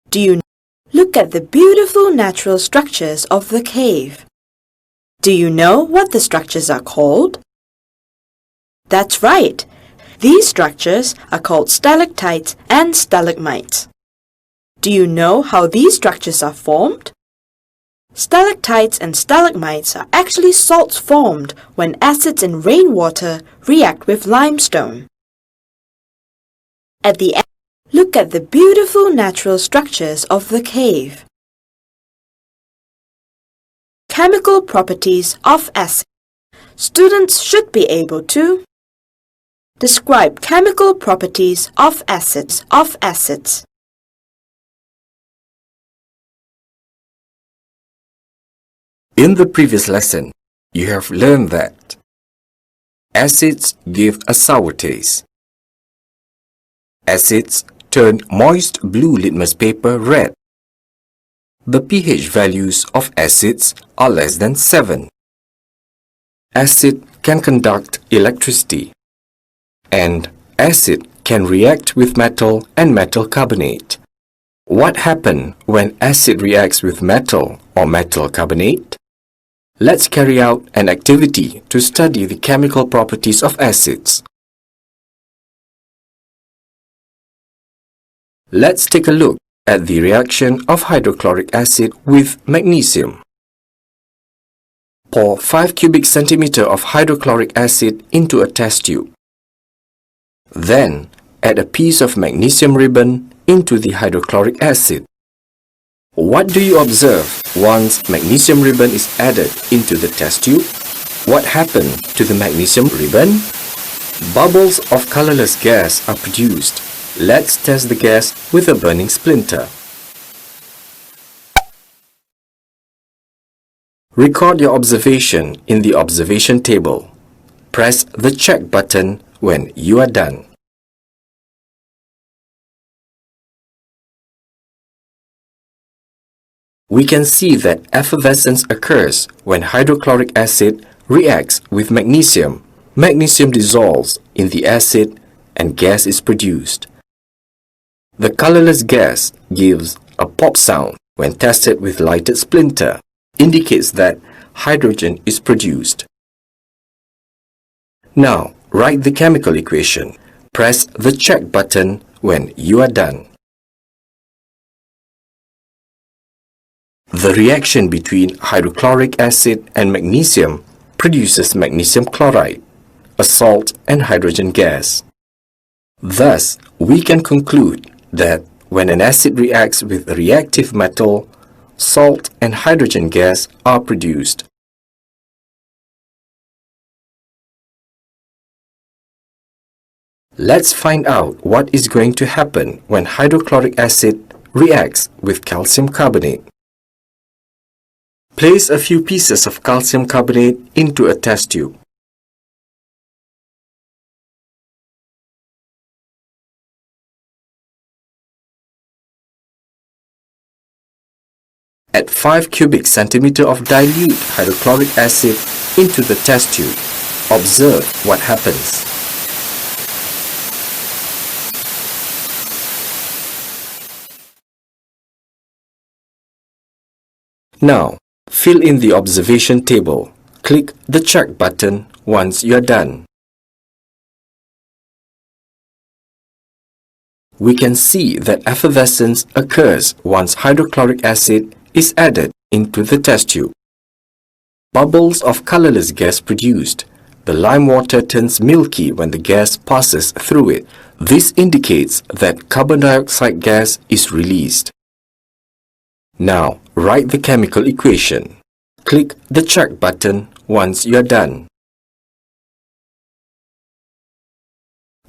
Do you look at the beautiful natural structures of the cave? Do you know what the structures are called? That's right. These structures are called stalactites and stalagmites. Do you know how these structures are formed? Stalactites and stalagmites are actually salts formed when acids in rainwater react with limestone. At the end, look at the beautiful natural structures of the cave. Chemical properties of acid. Students should be able to describe chemical properties of acids. In the previous lesson, you have learned that acids give a sour taste. Acids turn moist blue litmus paper red. The pH values of acids are less than 7. Acid can conduct electricity, and acid can react with metal and metal carbonate. What happens when acid reacts with metal or metal carbonate? Let's carry out an activity to study the chemical properties of acids. Let's take a look at the reaction of hydrochloric acid with magnesium. Pour 5 cubic centimeter of hydrochloric acid into a test tube. Then, add a piece of magnesium ribbon into the hydrochloric acid. What do you observe once magnesium ribbon is added into the test tube? What happened to the magnesium ribbon? Bubbles of colorless gas are produced. Let's test the gas with a burning splinter. Record your observation in the observation table. Press the check button when you are done. We can see that effervescence occurs when hydrochloric acid reacts with magnesium. Magnesium dissolves in the acid and gas is produced. The colorless gas gives a pop sound when tested with lighted splinter, indicates that hydrogen is produced. Now, write the chemical equation. Press the check button when you are done. The reaction between hydrochloric acid and magnesium produces magnesium chloride, a salt and hydrogen gas. Thus, we can conclude that when an acid reacts with a reactive metal, salt and hydrogen gas are produced. Let's find out what is going to happen when hydrochloric acid reacts with calcium carbonate. Place a few pieces of calcium carbonate into a test tube. Add 5 cubic centimeter of dilute hydrochloric acid into the test tube. Observe what happens. Now, fill in the observation table. Click the check button once you are done. We can see that effervescence occurs once hydrochloric acid is added into the test tube. Bubbles of colorless gas produced. The lime water turns milky when the gas passes through it. This indicates that carbon dioxide gas is released. Now, write the chemical equation. Click the check button once you are done.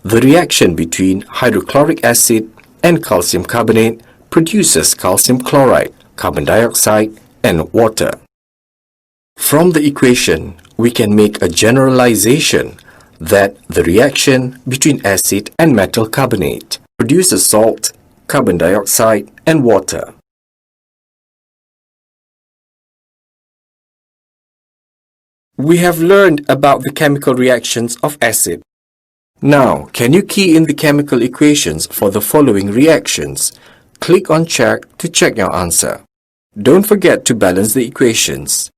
The reaction between hydrochloric acid and calcium carbonate produces calcium chloride, carbon dioxide, and water. From the equation, we can make a generalization that the reaction between acid and metal carbonate produces salt, carbon dioxide, and water. We have learned about the chemical reactions of acid. Now, can you key in the chemical equations for the following reactions? Click on Check to check your answer. Don't forget to balance the equations.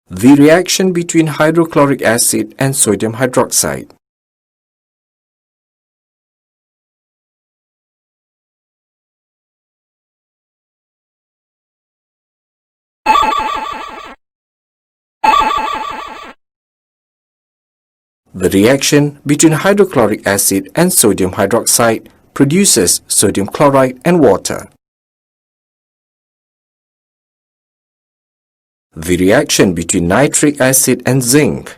The reaction between hydrochloric acid and sodium hydroxide. The reaction between hydrochloric acid and sodium hydroxide produces sodium chloride and water. The reaction between nitric acid and zinc.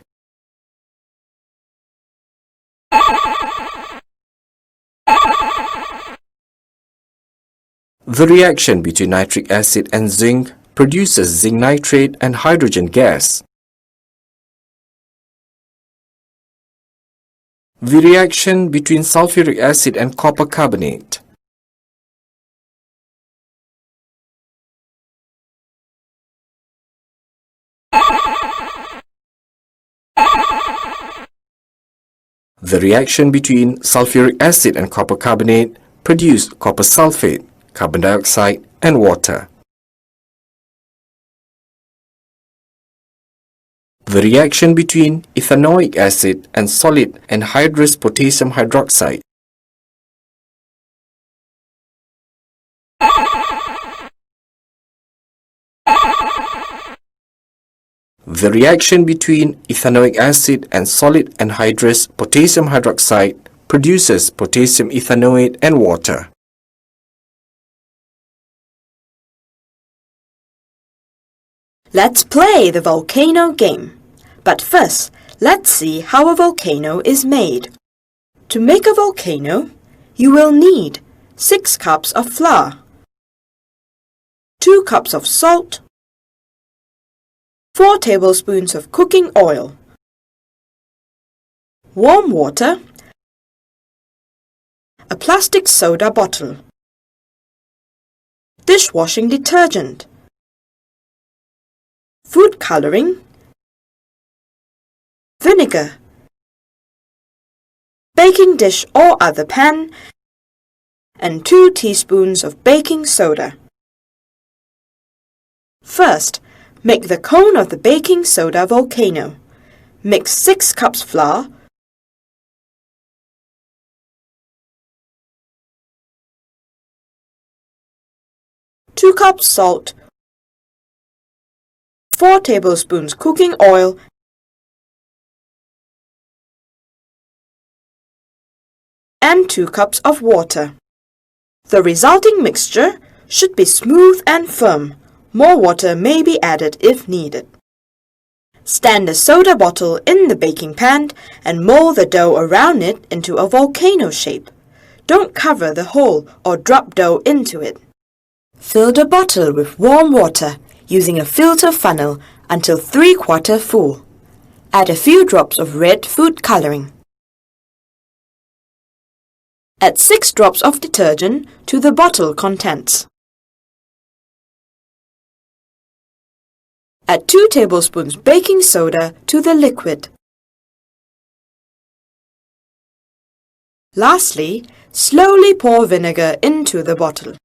The reaction between nitric acid and zinc produces zinc nitrate and hydrogen gas. The reaction between sulfuric acid and copper carbonate. The reaction between sulfuric acid and copper carbonate produce copper sulfate, carbon dioxide, and water. The reaction between ethanoic acid and solid anhydrous potassium hydroxide. The reaction between ethanoic acid and solid anhydrous potassium hydroxide produces potassium ethanoate and water. Let's play the volcano game. But first, let's see how a volcano is made. To make a volcano, you will need 6 cups of flour, 2 cups of salt, 4 tablespoons of cooking oil, warm water, a plastic soda bottle, dishwashing detergent, food coloring, vinegar, baking dish or other pan, and 2 teaspoons of baking soda. First, make the cone of the baking soda volcano. Mix 6 cups flour, 2 cups salt, 4 tablespoons cooking oil, and 2 cups of water. The resulting mixture should be smooth and firm. More water may be added if needed. Stand the soda bottle in the baking pan and mold the dough around it into a volcano shape. Don't cover the hole or drop dough into it. Fill the bottle with warm water using a filter funnel until 3/4 full. Add a few drops of red food coloring. Add 6 drops of detergent to the bottle contents. Add 2 tablespoons baking soda to the liquid. Lastly, slowly pour vinegar into the bottle.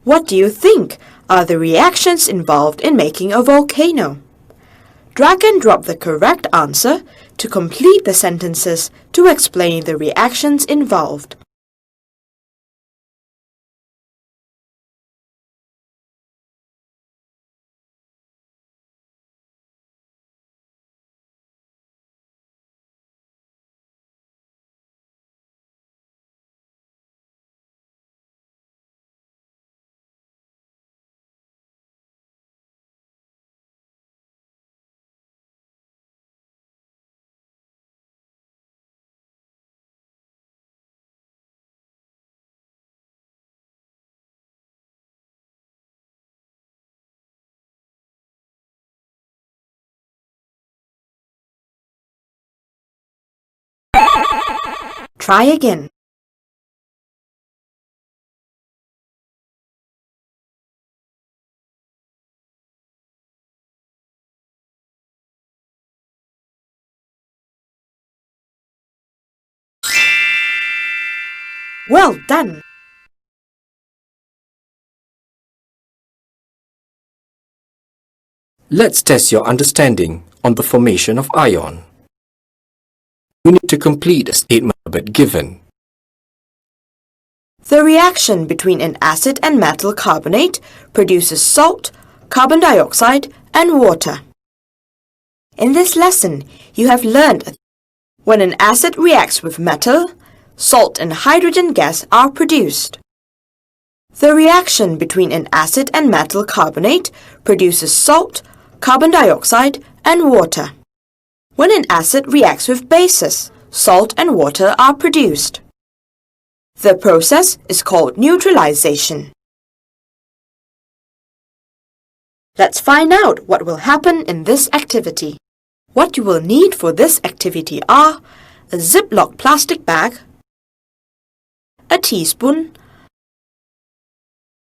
What do you think are the reactions involved in making a volcano? Drag and drop the correct answer to complete the sentences to explain the reactions involved. Try again. Well done! Let's test your understanding on the formation of ion. You need to complete a statement above given. The reaction between an acid and metal carbonate produces salt, carbon dioxide, and water. In this lesson, you have learned when an acid reacts with metal, salt and hydrogen gas are produced. The reaction between an acid and metal carbonate produces salt, carbon dioxide, and water. When an acid reacts with bases, salt and water are produced. The process is called neutralization. Let's find out what will happen in this activity. What you will need for this activity are a Ziploc plastic bag, a teaspoon,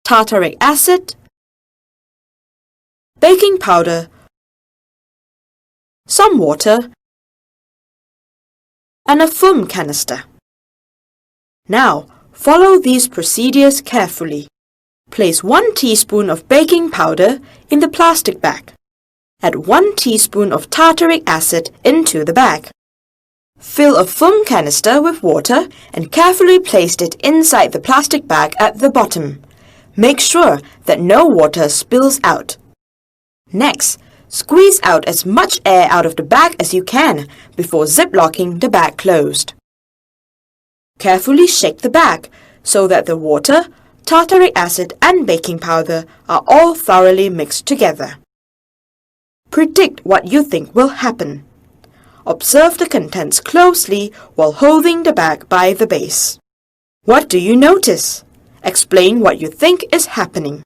tartaric acid, baking powder, some water, and a foam canister. Now, follow these procedures carefully. Place 1 teaspoon of baking powder in the plastic bag. Add 1 teaspoon of tartaric acid into the bag. Fill a foam canister with water and carefully place it inside the plastic bag at the bottom. Make sure that no water spills out. Next, squeeze out as much air out of the bag as you can before ziplocking the bag closed. Carefully shake the bag so that the water, tartaric acid and baking powder are all thoroughly mixed together. Predict what you think will happen. Observe the contents closely while holding the bag by the base. What do you notice? Explain what you think is happening.